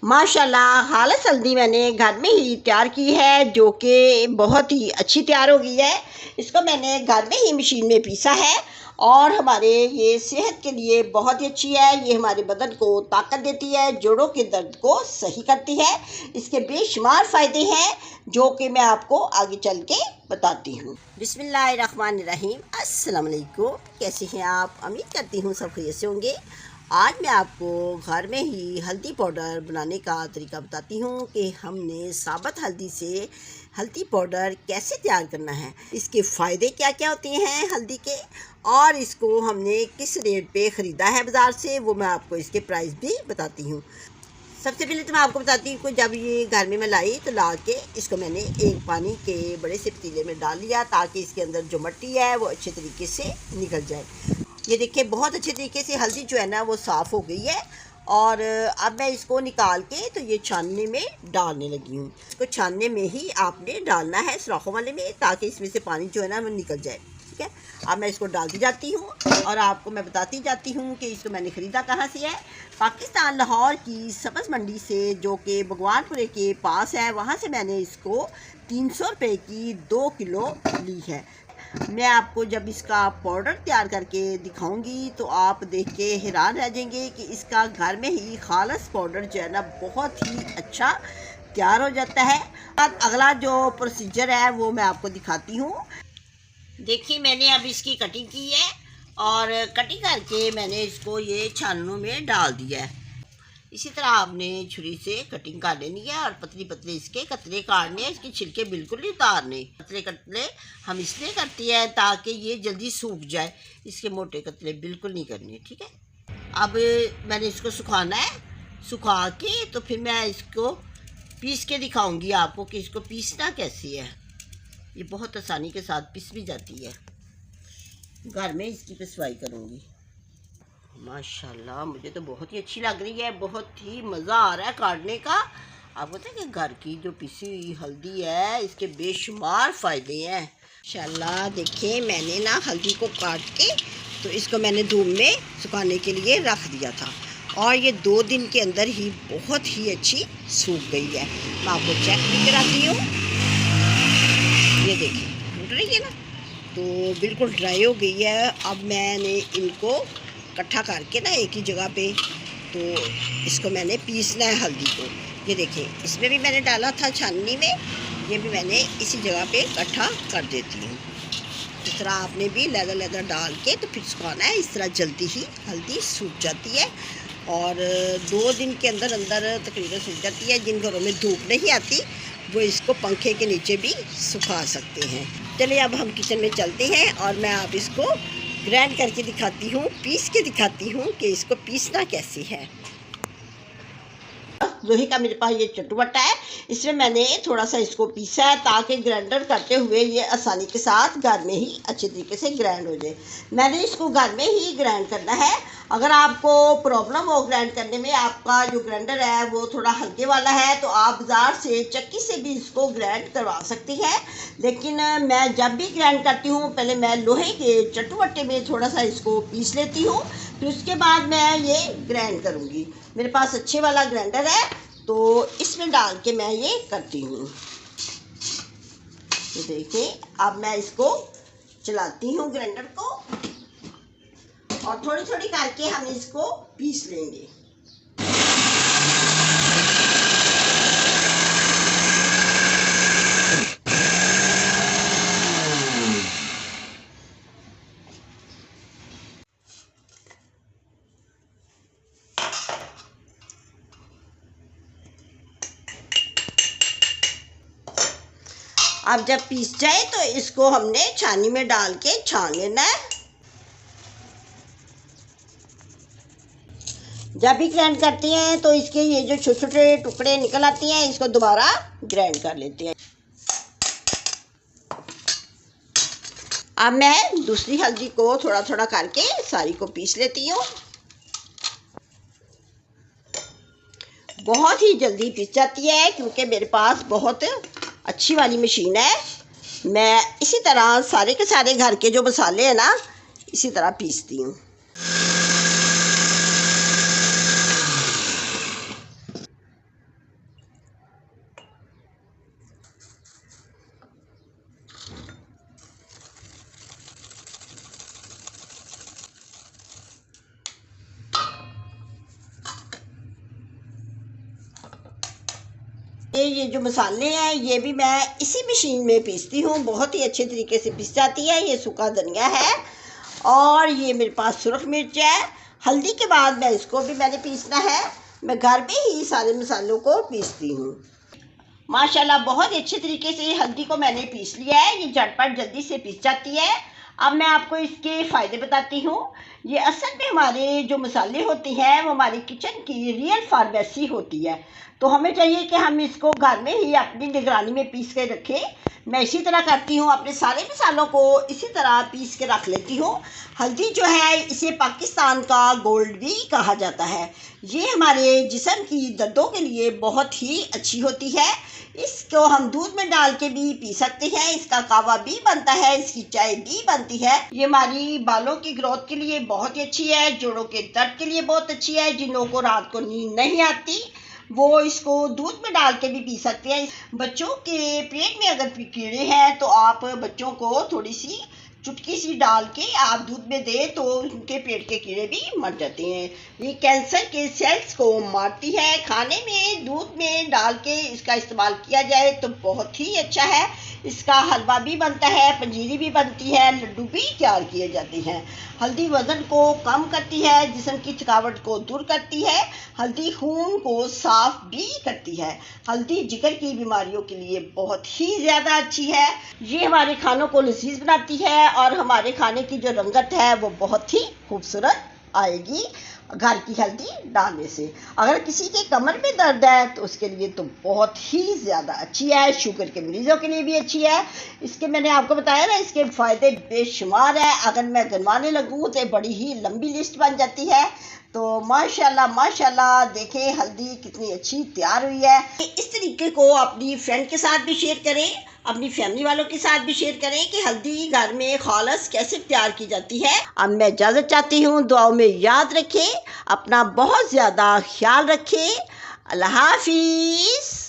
माशाल्लाह खालिस हल्दी मैंने घर में ही तैयार की है, जो कि बहुत ही अच्छी तैयार हो गई है। इसको मैंने घर में ही मशीन में पीसा है और हमारे ये सेहत के लिए बहुत ही अच्छी है। ये हमारे बदन को ताकत देती है, जोड़ों के दर्द को सही करती है। इसके बेशुमार फ़ायदे हैं जो कि मैं आपको आगे चल के बताती हूँ। बिस्मिल्लाहिर्रहमानिर्रहीम। अस्सलाम वालेकुम। कैसे हैं आप? उम्मीद करती हूँ सब खैरियत से होंगे। आज मैं आपको घर में ही हल्दी पाउडर बनाने का तरीका बताती हूँ कि हमने साबुत हल्दी से हल्दी पाउडर कैसे तैयार करना है, इसके फ़ायदे क्या क्या होते हैं हल्दी के, और इसको हमने किस रेट पे ख़रीदा है बाज़ार से, वो मैं आपको इसके प्राइस भी बताती हूँ। सबसे पहले तो मैं आपको बताती हूँ कि जब ये घर में मैं लाई तो ला के इसको मैंने एक पानी के बड़े से पतीले में डाल लिया ताकि इसके अंदर जो मिट्टी है वो अच्छे तरीके से निकल जाए। ये देखिए बहुत अच्छे तरीके से हल्दी जो है ना वो साफ़ हो गई है। और अब मैं इसको निकाल के तो ये छानने में डालने लगी हूँ। इसको छानने में ही आपने डालना है, सुराखों वाले में, ताकि इसमें से पानी जो है ना वो निकल जाए। ठीक है, अब मैं इसको डालती जाती हूँ और आपको मैं बताती जाती हूँ कि इसको मैंने ख़रीदा कहाँ से है। पाकिस्तान लाहौर की सब्ज़ मंडी से, जो कि भगवानपुरे के पास है, वहाँ से मैंने इसको 300 रुपये की 2 किलो ली है। मैं आपको जब इसका पाउडर तैयार करके दिखाऊंगी तो आप देख के हैरान रह जाएंगे कि इसका घर में ही खालिस पाउडर जो है ना बहुत ही अच्छा तैयार हो जाता है। अब अगला जो प्रोसीजर है वो मैं आपको दिखाती हूँ। देखिए मैंने अब इसकी कटिंग की है और कटिंग करके मैंने इसको ये छानों में डाल दिया है। इसी तरह आपने छुरी से कटिंग कर लेनी है और पतली पतले इसके कतरे काटने हैं। इसके छिलके बिल्कुल नहीं उतारने। पतले कतरे हम इसलिए करते हैं ताकि ये जल्दी सूख जाए, इसके मोटे कतरे बिल्कुल नहीं करने। ठीक है, अब मैंने इसको सुखाना है। सुखा के तो फिर मैं इसको पीस के दिखाऊंगी आपको कि इसको पीसना कैसे है। ये बहुत आसानी के साथ पीस भी जाती है। घर में इसकी पिसवाई करूँगी। माशाल्लाह मुझे तो बहुत ही अच्छी लग रही है, बहुत ही मज़ा आ रहा है काटने का। आप पता है कि घर की जो पिसी हुई हल्दी है इसके बेशुमार फ़ायदे हैं। माशाल्लाह देखिए मैंने ना हल्दी को काट के तो इसको मैंने धूप में सुखाने के लिए रख दिया था और ये 2 दिन के अंदर ही बहुत ही अच्छी सूख गई है। मैं आपको चेक भी कराती हूँ। ये देखिए टूट रही है ना, तो बिल्कुल ड्राई हो गई है। अब मैंने इनको इकट्ठा करके ना एक ही जगह पे तो इसको मैंने पीसना है हल्दी को। ये देखिए इसमें भी मैंने डाला था छाननी में, ये भी मैंने इसी जगह पे इकट्ठा कर देती हूँ। इस तरह आपने भी लैदा डाल के तो फिर सुखाना है। इस तरह जल्दी ही हल्दी सूख जाती है और 2 दिन के अंदर तकरीबन सूख जाती है। जिन घरों में धूप नहीं आती वो इसको पंखे के नीचे भी सुखा सकते हैं। चलिए अब हम किचन में चलते हैं और मैं आप इसको ग्राइंड करके दिखाती हूँ, पीस के दिखाती हूँ कि इसको पीसना कैसे है। लोहे का मेरे पास ये चटुवटा है, इसमें मैंने थोड़ा सा इसको पीसा है ताकि ग्राइंडर करते हुए ये आसानी के साथ घर में ही अच्छे तरीके से ग्राइंड हो जाए। मैंने इसको घर में ही ग्राइंड करना है। अगर आपको प्रॉब्लम हो ग्राइंड करने में, आपका जो ग्राइंडर है वो थोड़ा हल्के वाला है, तो आप बाज़ार से चक्की से भी इसको ग्राइंड करवा सकती हैं। लेकिन मैं जब भी ग्राइंड करती हूँ पहले मैं लोहे के चटुवटे में थोड़ा सा इसको पीस लेती हूँ, फिर उसके बाद मैं ये ग्राइंड करूँगी। मेरे पास अच्छे वाला ग्राइंडर है तो इसमें डाल के मैं ये करती हूँ। तो देखिए अब मैं इसको चलाती हूँ ग्राइंडर को और थोड़ी थोड़ी करके हम इसको पीस लेंगे। अब जब पीस जाए तो इसको हमने छानी में डाल के छान लेना है। जब भी ग्राइंड करते हैं तो इसके ये जो छोटे छोटे टुकड़े निकल आते हैं, इसको दोबारा ग्राइंड कर लेते हैं। अब मैं दूसरी हल्दी को थोड़ा थोड़ा करके सारी को पीस लेती हूँ। बहुत ही जल्दी पीस जाती है क्योंकि मेरे पास बहुत अच्छी वाली मशीन है। मैं इसी तरह सारे के सारे घर के जो मसाले हैं ना इसी तरह पीसती हूँ। ये जो मसाले हैं ये भी मैं इसी मशीन में पीसती हूँ, बहुत ही अच्छे तरीके से पीस जाती है। ये सूखा धनिया है और ये मेरे पास सुरख मिर्च है। हल्दी के बाद मैं इसको भी मैंने पीसना है। मैं घर में ही सारे मसालों को पीसती हूँ। माशाल्लाह बहुत अच्छे तरीके से हल्दी को मैंने पीस लिया है। ये झटपट जल्दी से पीस जाती है। अब मैं आपको इसके फ़ायदे बताती हूँ। ये असल में हमारे जो मसाले होते हैं वो हमारी किचन की रियल फार्मेसी होती है, तो हमें चाहिए कि हम इसको घर में ही अपनी निगरानी में पीस के रखें। मैं इसी तरह करती हूँ, अपने सारे मसालों को इसी तरह पीस के रख लेती हूँ। हल्दी जो है इसे पाकिस्तान का गोल्ड भी कहा जाता है। ये हमारे जिस्म की दर्दों के लिए बहुत ही अच्छी होती है। इसको हम दूध में डाल के भी पी सकते हैं, इसका कावा भी बनता है, इसकी चाय भी बनती है। ये हमारी बालों की ग्रोथ के लिए बहुत ही अच्छी है, जोड़ों के दर्द के लिए बहुत अच्छी है। जिन लोगों को रात को नींद नहीं आती वो इसको दूध में डाल के भी पी सकते हैं। बच्चों के पेट में अगर कीड़े हैं तो आप बच्चों को थोड़ी सी चुटकी सी डाल के आप दूध में दें तो उनके पेट के कीड़े भी मर जाते हैं। ये कैंसर के सेल्स को मारती है। खाने में दूध में डाल के इसका इस्तेमाल किया जाए तो बहुत ही अच्छा है। इसका हलवा भी बनता है, पंजीरी भी बनती है, लड्डू भी तैयार किए जाते हैं। हल्दी वज़न को कम करती है, जिस्म की थकावट को दूर करती है। हल्दी खून को साफ भी करती है। हल्दी जिगर की बीमारियों के लिए बहुत ही ज़्यादा अच्छी है। ये हमारे खानों को लजीज बनाती है और हमारे खाने की जो रंगत है वो बहुत ही खूबसूरत आएगी घर की हल्दी डालने से। अगर किसी के कमर में दर्द है तो उसके लिए तो बहुत ही ज़्यादा अच्छी है। शुगर के मरीजों के लिए भी अच्छी है। इसके मैंने आपको बताया ना, इसके फ़ायदे बेशुमार है। अगर मैं गिनवाने लगूँ तो बड़ी ही लंबी लिस्ट बन जाती है। तो माशाल्लाह माशाल्लाह देखें हल्दी कितनी अच्छी तैयार हुई है। इस तरीके को अपनी फ्रेंड के साथ भी शेयर करें, अपनी फैमिली वालों के साथ भी शेयर करें कि हल्दी घर में खालस कैसे तैयार की जाती है। अब मैं इजाज़त चाहती हूँ, दुआओं में याद रखें, अपना बहुत ज़्यादा ख्याल रखें। अल्लाह हाफिज़।